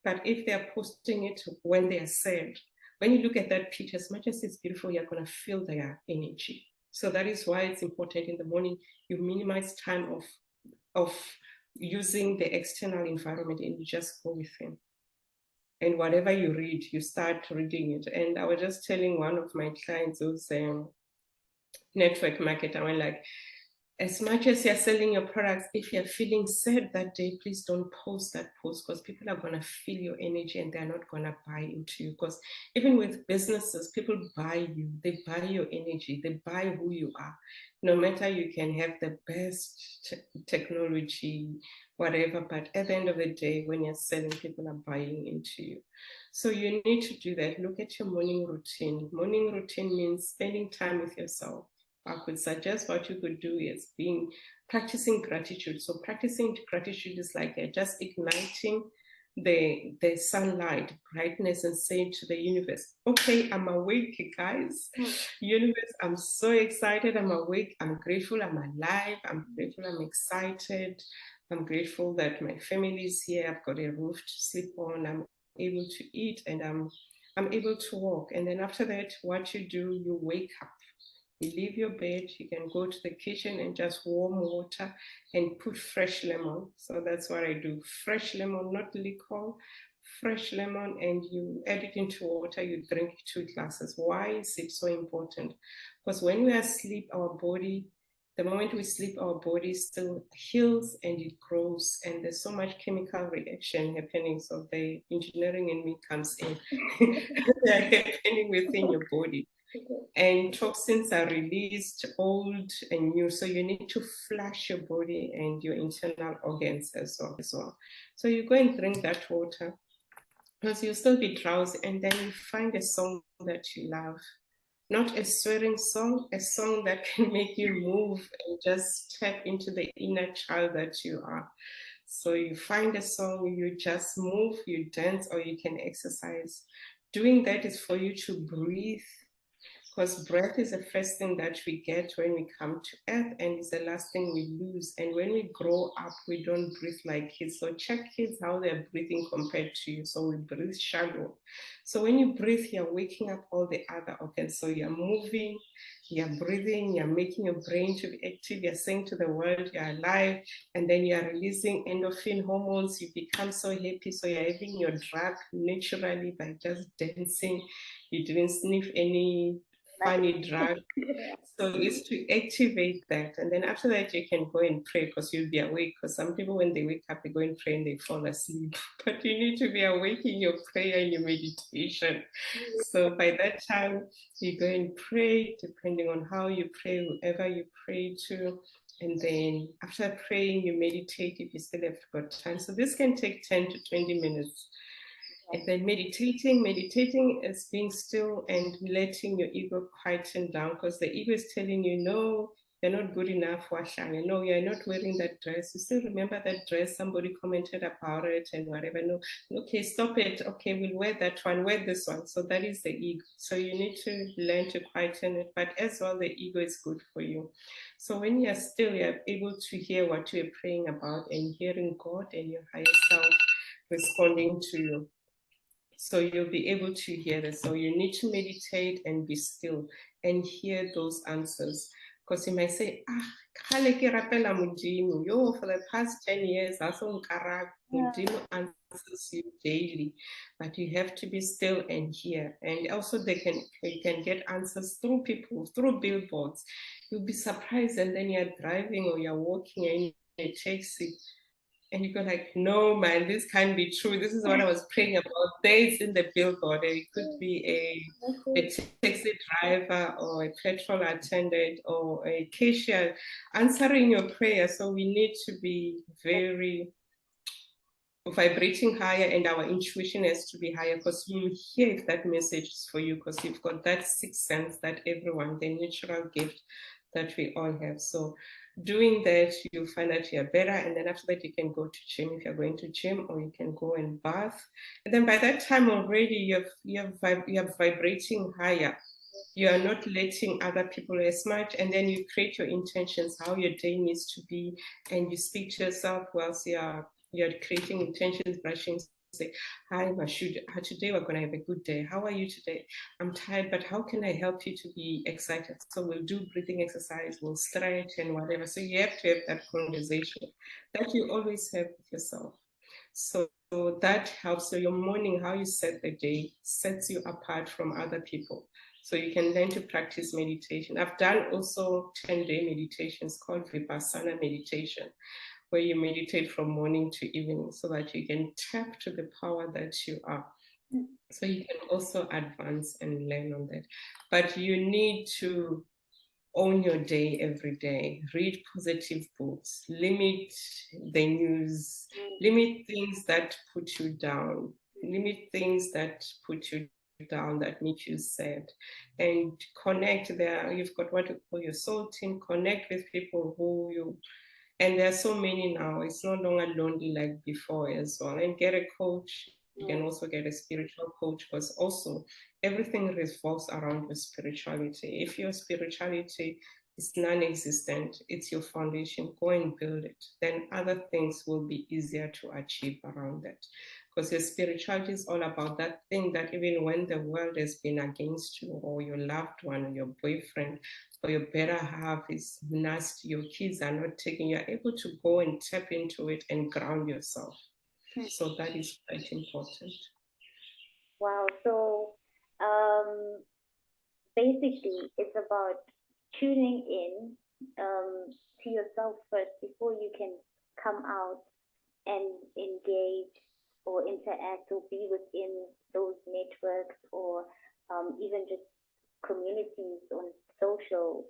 But if they're posting it when they're sad, when you look at that picture, as much as it's beautiful, you're going to feel their energy. So that is why it's important in the morning, you minimize time of using the external environment, and you just go within. And whatever you read, you start reading it. And I was just telling one of my clients who's network marketer, I went like, as much as you're selling your products, if you're feeling sad that day, please don't post that post, because people are going to feel your energy and they're not going to buy into you. Because even with businesses, people buy you, they buy your energy, they buy who you are. No matter you can have the best technology, whatever, but at the end of the day, when you're selling, people are buying into you. So you need to do that. Look at your morning routine. Morning routine means spending time with yourself. I could suggest what you could do is practicing gratitude. So practicing gratitude is like just igniting the sunlight, brightness, and saying to the universe, okay, I'm awake, guys. Universe, I'm so excited. I'm awake. I'm grateful. I'm alive. I'm grateful. I'm excited. I'm grateful that my family is here. I've got a roof to sleep on. I'm able to eat, and I'm able to walk. And then after that, what you do, you wake up. You leave your bed, you can go to the kitchen and just warm water and put fresh lemon. So that's what I do. Fresh lemon, not liquor, fresh lemon, and you add it into water, you drink 2 glasses. Why is it so important? Because when we are asleep, our body, the moment we sleep, our body still heals and it grows, and there's so much chemical reaction happening. So the engineering in me comes in. They're happening within your body. And toxins are released, old and new. So you need to flush your body and your internal organs as well. So you go and drink that water, because you'll still be drowsy, and then you find a song that you love. Not a swearing song, a song that can make you move and just tap into the inner child that you are. So you find a song, you just move, you dance, or you can exercise. Doing that is for you to breathe, because breath is the first thing that we get when we come to earth, and it's the last thing we lose. And when we grow up, we don't breathe like kids. So check kids how they're breathing compared to you. So we breathe shallow. So when you breathe, you're waking up all the other organs. So you're moving, you're breathing, you're making your brain to be active, you're saying to the world you're alive, and then you're releasing endorphin hormones. You become so happy. So you're having your drug naturally by just dancing. You didn't sniff any funny drug. So it's to activate that. And then after that, you can go and pray, because you'll be awake. Because some people, when they wake up, they go and pray and they fall asleep. But you need to be awake in your prayer and your meditation. So by that time, you go and pray, depending on how you pray, whoever you pray to. And then after praying, you meditate if you still have got time. So this can take 10 to 20 minutes. And then meditating is being still and letting your ego quieten down, because the ego is telling you, no, you're not good enough, Washanga. No, you're not wearing that dress. You still remember that dress? Somebody commented about it and whatever. No, okay, stop it. Okay, we'll wear that one, wear this one. So that is the ego. So you need to learn to quieten it, but as well, the ego is good for you. So when you're still, you're able to hear what you're praying about and hearing God and your higher self responding to you. So you'll be able to hear this. So you need to meditate and be still and hear those answers. Because you might say, kgale ke rapela Modimo, yo, for the past 10 years, Modimo answers you daily. But you have to be still and hear. And also you can get answers through people, through billboards. You'll be surprised, and then you're driving or you're walking and it takes it. And you go like, no, man, this can't be true. This is what I was praying about. Days in the billboard. And it could be a taxi driver or a petrol attendant or a cashier answering your prayer. So we need to be very vibrating higher, and our intuition has to be higher, because you hear if that message is for you, because you've got that sixth sense that everyone, the natural gift that we all have. So doing that, you'll find that you're better, and then after that you can go to gym if you're going to gym, or you can go and bath, and then by that time already you're vibrating higher. You are not letting other people as much, and then you create your intentions, how your day needs to be, and you speak to yourself whilst you're creating intentions, brushing, say, hi, Mashudu, today we're going to have a good day. How are you today? I'm tired, but how can I help you to be excited? So we'll do breathing exercise, we'll stretch and whatever. So you have to have that conversation that you always have with yourself. So that helps. So your morning, how you set the day, sets you apart from other people. So you can learn to practice meditation. I've done also 10-day meditations called Vipassana meditation, where you meditate from morning to evening so that you can tap to the power that you are. So you can also advance and learn on that. But you need to own your day every day. Read positive books. Limit the news. Limit things that put you down. Limit things that put you down, that make you sad. And connect there. You've got what you call your soul team. Connect with people who you, and there are so many now. It's no longer lonely like before as well. And get a coach. You can also get a spiritual coach, because also everything revolves around your spirituality. If your spirituality is non-existent, it's your foundation, go and build it. Then other things will be easier to achieve around that. Because your spirituality is all about that thing that even when the world has been against you, or your loved one, or your boyfriend, or your better half is nasty, your kids are not taking, you're able to go and tap into it and ground yourself. So that is quite important. Wow. So basically, it's about tuning in to yourself first before you can come out and engage or interact or be within those networks, or even just communities on social.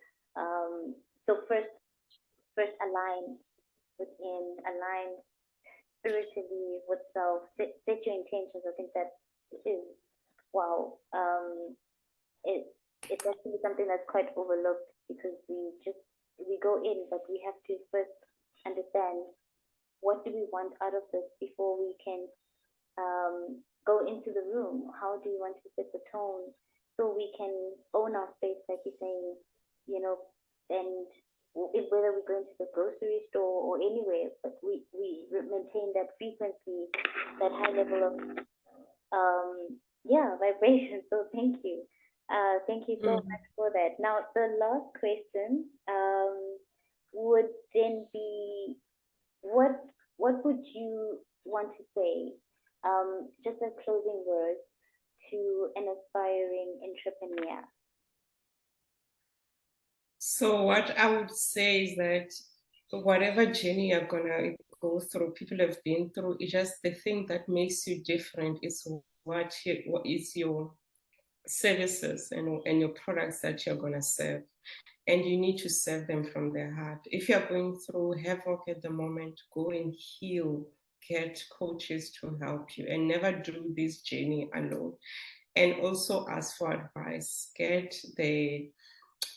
So first align spiritually with self, set your intentions. I think that is, wow. It's actually something that's quite overlooked, because we go in, but we have to first understand what do we want out of this before we can go into the room. How do we want to set the tone so we can own our space, like you're saying, and whether we go into the grocery store or anywhere, but we maintain that frequency, that high level of vibration. So thank you. Thank you so much for that. Now the last question would then be, what would you want to say, just a closing word to an aspiring entrepreneur? So what I would say is that whatever journey you're gonna go through, people have been through, it's just the thing that makes you different is what is your services and your products that you're gonna serve. And you need to serve them from their heart. If you're going through havoc at the moment, go and heal, get coaches to help you, and never do this journey alone. And also ask for advice. Get the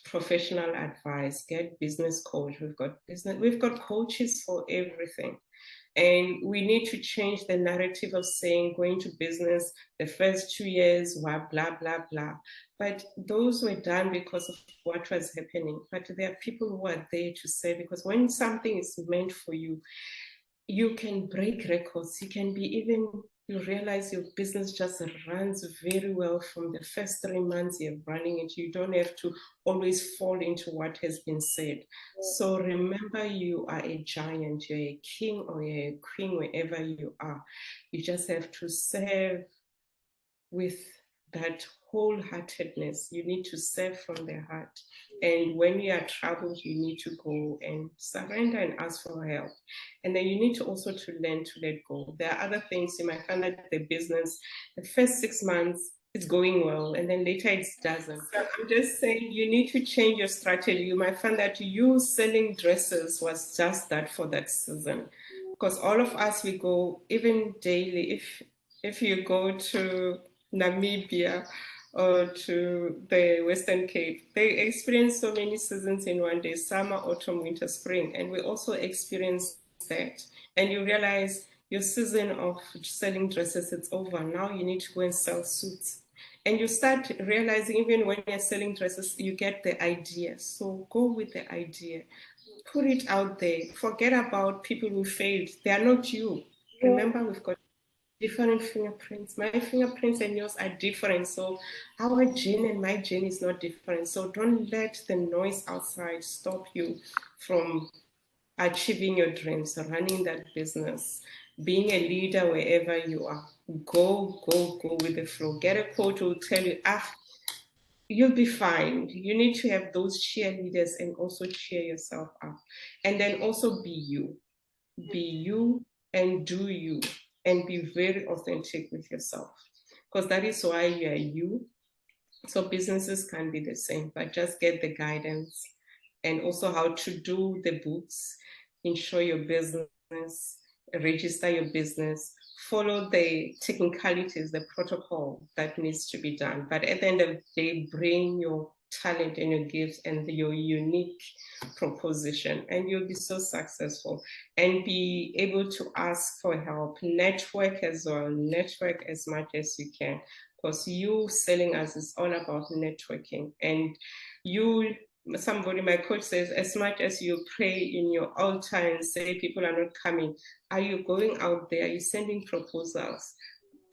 professional advice, get business coach. We've got coaches for everything. And we need to change the narrative of saying going to business the first 2 years, blah, blah, blah, blah. But those were done because of what was happening. But there are people who are there to say, because when something is meant for you, you can break records. You can be even, you realize your business just runs very well from the first 3 months you're running it. You don't have to always fall into what has been said. So remember, you are a giant, you're a king or you're a queen wherever you are. You just have to serve with that wholeheartedness. You need to serve from the heart. And when you are troubled, you need to go and surrender and ask for help. And then you need to also to learn to let go. There are other things you might find that the business, the first 6 months, it's going well, and then later it doesn't. So I'm just saying you need to change your strategy. You might find that you selling dresses was just that for that season. Because all of us, we go even daily. If you go to Namibia or to the Western Cape, they experience so many seasons in one day: summer, autumn, winter, spring. And we also experience that. And you realize your season of selling dresses, it's over. Now you need to go and sell suits. And you start realizing, even when you're selling dresses, you get the idea. So go with the idea. Put it out there. Forget about people who failed. They are not you. Remember, we've got different fingerprints. My fingerprints and yours are different. So our gene and my gene is not different. So don't let the noise outside stop you from achieving your dreams, running that business, being a leader wherever you are. Go with the flow. Get a coach who will tell you, you'll be fine. You need to have those cheerleaders and also cheer yourself up. And then also be you. Be you and do you, and be very authentic with yourself, because that is why you are you. So businesses can be the same, but just get the guidance and also how to do the books, insure your business, register your business, follow the technicalities, the protocol that needs to be done. But at the end of the day, bring your talent and your gifts and your unique proposition, and you'll be so successful. And be able to ask for help, network as well, network as much as you can, because you selling us is all about networking. And you, somebody, my coach says, as much as you pray in your altar and say people are not coming, are you going out there? Are you sending proposals?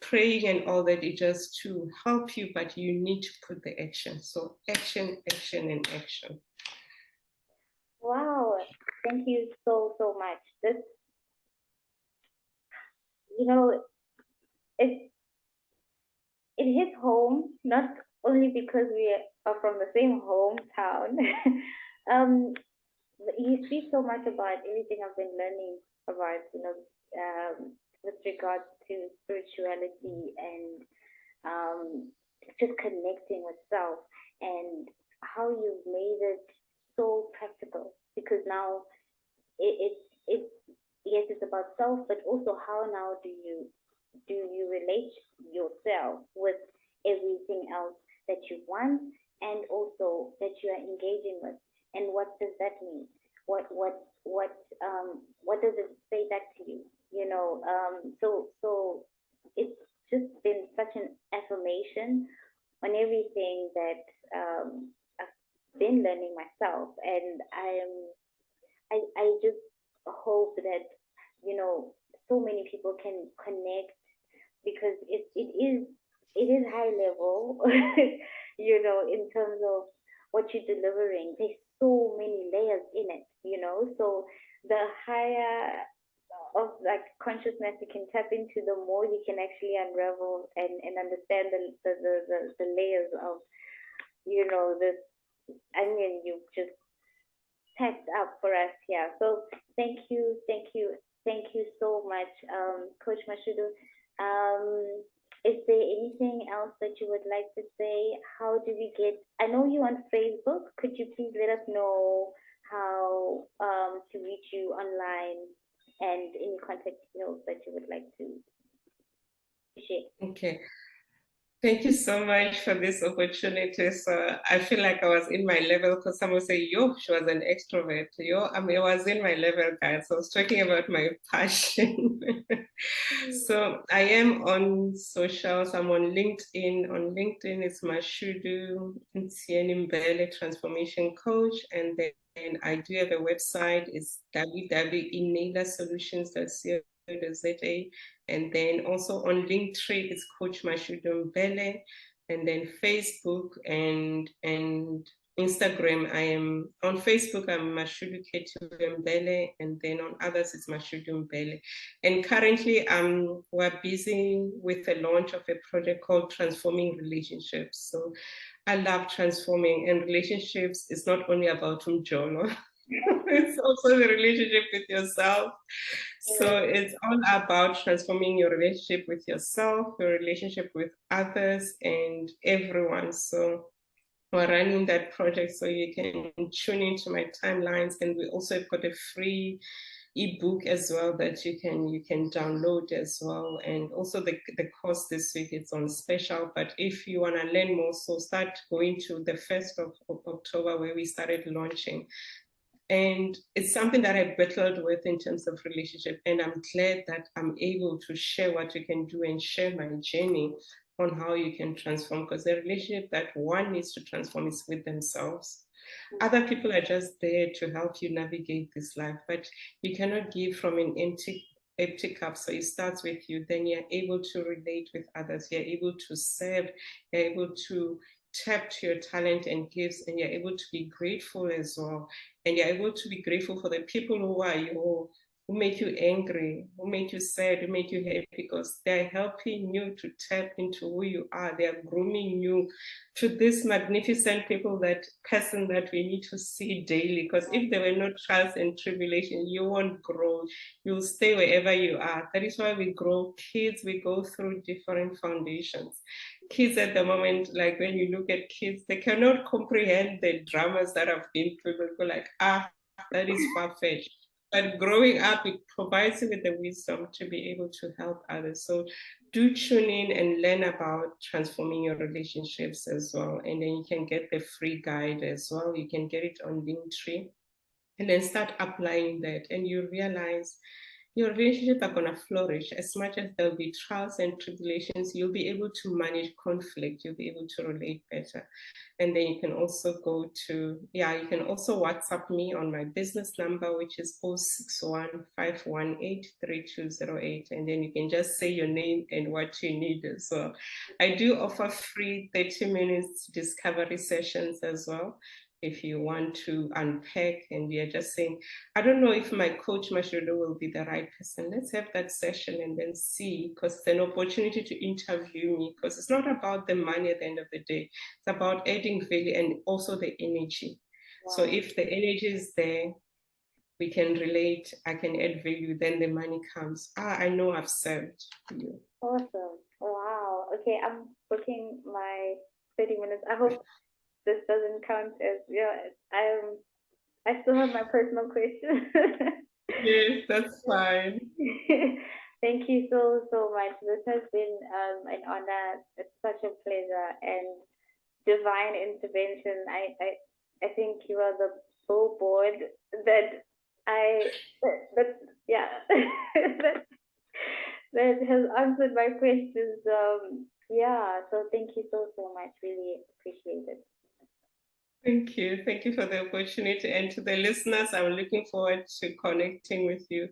Praying and all that is just to help you, but you need to put the action. So action, action, and action. Wow, thank you so much. This, you know, it it hits home, not only because we are from the same hometown. um, you speak so much about everything I've been learning about, with regards to spirituality and just connecting with self, and how you've made it so practical, because now it yes, it's about self, but also how now do you relate yourself with everything else that you want, and also that you are engaging with, and what does that mean? What does it say back to you? So it's just been such an affirmation on everything that I've been learning myself, and I just hope that so many people can connect, because it is high level, in terms of what you're delivering. There's so many layers in it, so the higher of like consciousness you can tap into, the more you can actually unravel and understand the layers of this onion you've just packed up for us here. So thank you so much, Coach Mashudu. Is there anything else that you would like to say? How do we get? I know you on Facebook. Could you please let us know how to reach you online, and any contact details that you would like to share? Okay. Thank you so much for this opportunity. So I feel like I was in my level because someone say, yo, she was an extrovert. Yo, I mean, I was in my level, guys. I was talking about my passion. So I am on socials. I'm on LinkedIn. On LinkedIn, it's Mashudu Mbhele, transformation coach. And then I do have a website. It's www.enablersolutions.co.za. And then also on Linktree, it's Coach Mashudu Mbhele. And then Facebook and Instagram, I am on Facebook, I'm Mashudu Mbhele, and then on others, it's Mashudu Mbhele. And currently, we're busy with the launch of a project called Transforming Relationships. So I love transforming, and relationships is not only about umjolo, it's also the relationship with yourself. So it's all about transforming your relationship with yourself, your relationship with others, and everyone. So we're running that project so you can tune into my timelines. And we also got a free ebook as well that you can download as well. And also the course this week it's on special. But if you want to learn more, so start going to the 1st of October where we started launching. And it's something that I battled with in terms of relationship. And I'm glad that I'm able to share what you can do and share my journey on how you can transform. Because the relationship that one needs to transform is with themselves. Other people are just there to help you navigate this life, but you cannot give from an empty cup. So it starts with you. Then you're able to relate with others. You're able to serve. You're able to tap to your talent and gifts, and you're able to be grateful as well. And you're able to be grateful for the people who are you, who make you angry, who make you sad, who make you happy, because they're helping you to tap into who you are. They're grooming you to this magnificent person that we need to see daily. Because if there were no trials and tribulation, you won't grow. You'll stay wherever you are. That is why we grow kids. We go through different foundations. Kids at the moment, like when you look at kids, they cannot comprehend the dramas that have been through. They go like, that is far-fetched. But growing up, it provides you with the wisdom to be able to help others. So do tune in and learn about transforming your relationships as well. And then you can get the free guide as well. You can get it on Linktree and then start applying that. And you realize your relationships are going to flourish. As much as there'll be trials and tribulations, you'll be able to manage conflict. You'll be able to relate better. And then you can also go to, you can also WhatsApp me on my business number, which is 061-518-3208. And then you can just say your name and what you need as well. I do offer free 30 minutes discovery sessions as well. If you want to unpack and you're just saying, I don't know if my coach Mashudu will be the right person. Let's have that session and then see, because it's an opportunity to interview me, because it's not about the money at the end of the day. It's about adding value and also the energy. Wow. So if the energy is there, we can relate, I can add value, then the money comes. I know I've served you. Awesome. Wow. Okay, I'm booking my 30 minutes. I hope this doesn't count as, I still have my personal question. Yes, that's fine. Thank you so much. This has been an honor. It's such a pleasure and divine intervention. I think you are the billboard that that, that has answered my questions. So thank you so much. Really appreciate it. Thank you. Thank you for the opportunity. And to the listeners, I'm looking forward to connecting with you.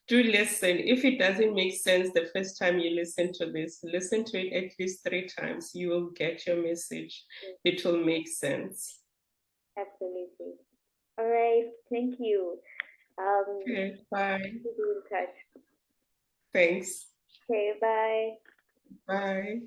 Do listen. If it doesn't make sense the first time you listen to this, listen to it at least 3 times. You will get your message. It will make sense. Absolutely. All right. Thank you. Okay, bye. Be in touch. Thanks. Okay, bye. Bye.